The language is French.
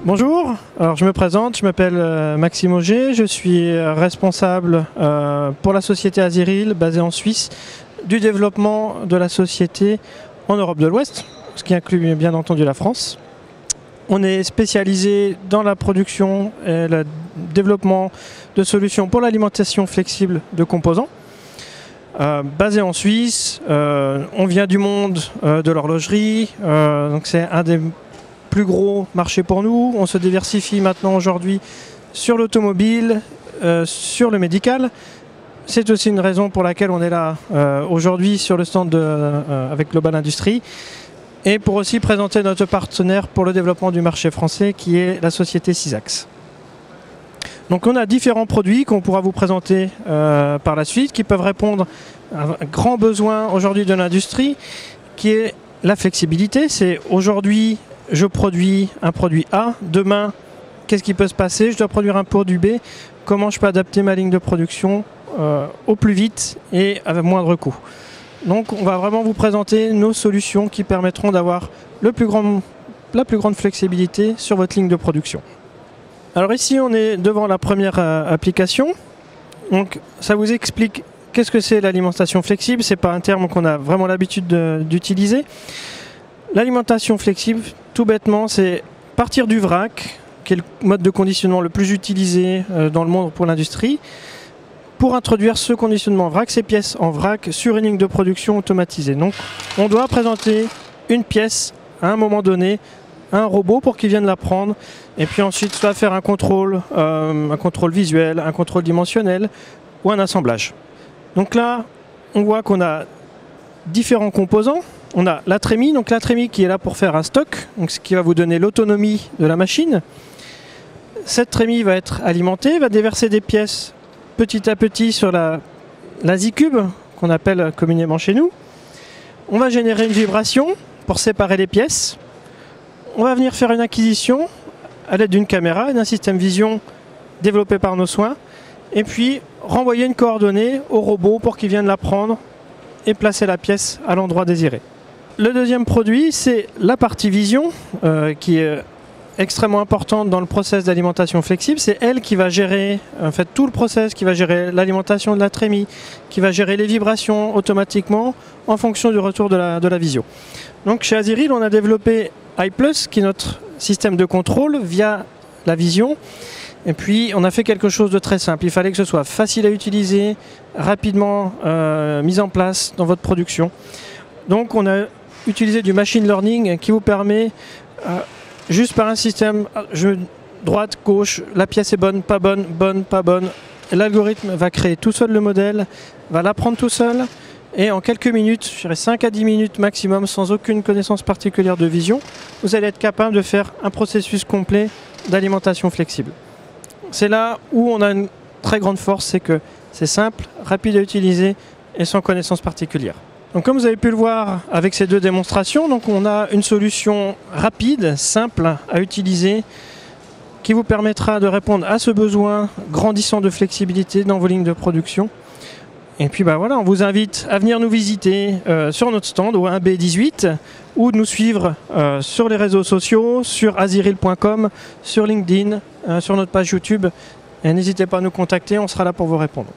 Bonjour, alors je me présente, je m'appelle Maxime Auger, je suis responsable pour la société Aziril basée en Suisse du développement de la société en Europe de l'Ouest, ce qui inclut bien entendu la France. On est spécialisé dans la production et le développement de solutions pour l'alimentation flexible de composants. Basé en Suisse, on vient du monde de l'horlogerie, donc c'est un des plus gros marchés pour nous. On se diversifie maintenant aujourd'hui sur l'automobile, sur le médical. C'est aussi une raison pour laquelle on est là aujourd'hui sur le stand avec Global Industries et pour aussi présenter notre partenaire pour le développement du marché français qui est la société Sysax. Donc on a différents produits qu'on pourra vous présenter par la suite qui peuvent répondre à un grand besoin aujourd'hui de l'industrie qui est la flexibilité. C'est aujourd'hui je produis un produit A, demain qu'est-ce qui peut se passer? Je dois produire un produit B, comment je peux adapter ma ligne de production au plus vite et avec moindre coût. Donc on va vraiment vous présenter nos solutions qui permettront d'avoir la plus grande flexibilité sur votre ligne de production. Alors ici on est devant la première application, donc ça vous explique qu'est-ce que c'est l'alimentation flexible, c'est pas un terme qu'on a vraiment l'habitude d'utiliser. L'alimentation flexible, tout bêtement, c'est partir du vrac, qui est le mode de conditionnement le plus utilisé dans le monde pour l'industrie, pour introduire ce conditionnement vrac, ces pièces en vrac, sur une ligne de production automatisée. Donc on doit présenter une pièce à un moment donné, à un robot pour qu'il vienne la prendre, et puis ensuite soit faire un contrôle visuel, un contrôle dimensionnel, ou un assemblage. Donc là, on voit qu'on a différents composants. On a la trémie, donc la trémie qui est là pour faire un stock, donc ce qui va vous donner l'autonomie de la machine. Cette trémie va être alimentée, va déverser des pièces petit à petit sur la Z-cube, qu'on appelle communément chez nous. On va générer une vibration pour séparer les pièces. On va venir faire une acquisition à l'aide d'une caméra et d'un système vision développé par nos soins. Et puis renvoyer une coordonnée au robot pour qu'il vienne la prendre et placer la pièce à l'endroit désiré. Le deuxième produit, c'est la partie vision, qui est extrêmement importante dans le process d'alimentation flexible. C'est elle qui va gérer en fait, tout le process, qui va gérer l'alimentation de la trémie, qui va gérer les vibrations automatiquement en fonction du retour de la visio. Donc chez Aziril, on a développé iPlus, qui est notre système de contrôle via la vision. Et puis on a fait quelque chose de très simple. Il fallait que ce soit facile à utiliser, rapidement mis en place dans votre production. Donc on a utilisé du machine learning qui vous permet, juste par un système, droite, gauche, la pièce est bonne, pas bonne, bonne, pas bonne. L'algorithme va créer tout seul le modèle, va l'apprendre tout seul. Et en quelques minutes, je dirais 5 à 10 minutes maximum, sans aucune connaissance particulière de vision, vous allez être capable de faire un processus complet d'alimentation flexible. C'est là où on a une très grande force, c'est que c'est simple, rapide à utiliser et sans connaissance particulière. Donc comme vous avez pu le voir avec ces deux démonstrations, donc on a une solution rapide, simple à utiliser, qui vous permettra de répondre à ce besoin grandissant de flexibilité dans vos lignes de production. Et puis voilà, on vous invite à venir nous visiter sur notre stand au 1B18 ou de nous suivre sur les réseaux sociaux, sur aziril.com, sur LinkedIn, sur notre page YouTube. Et n'hésitez pas à nous contacter, on sera là pour vous répondre.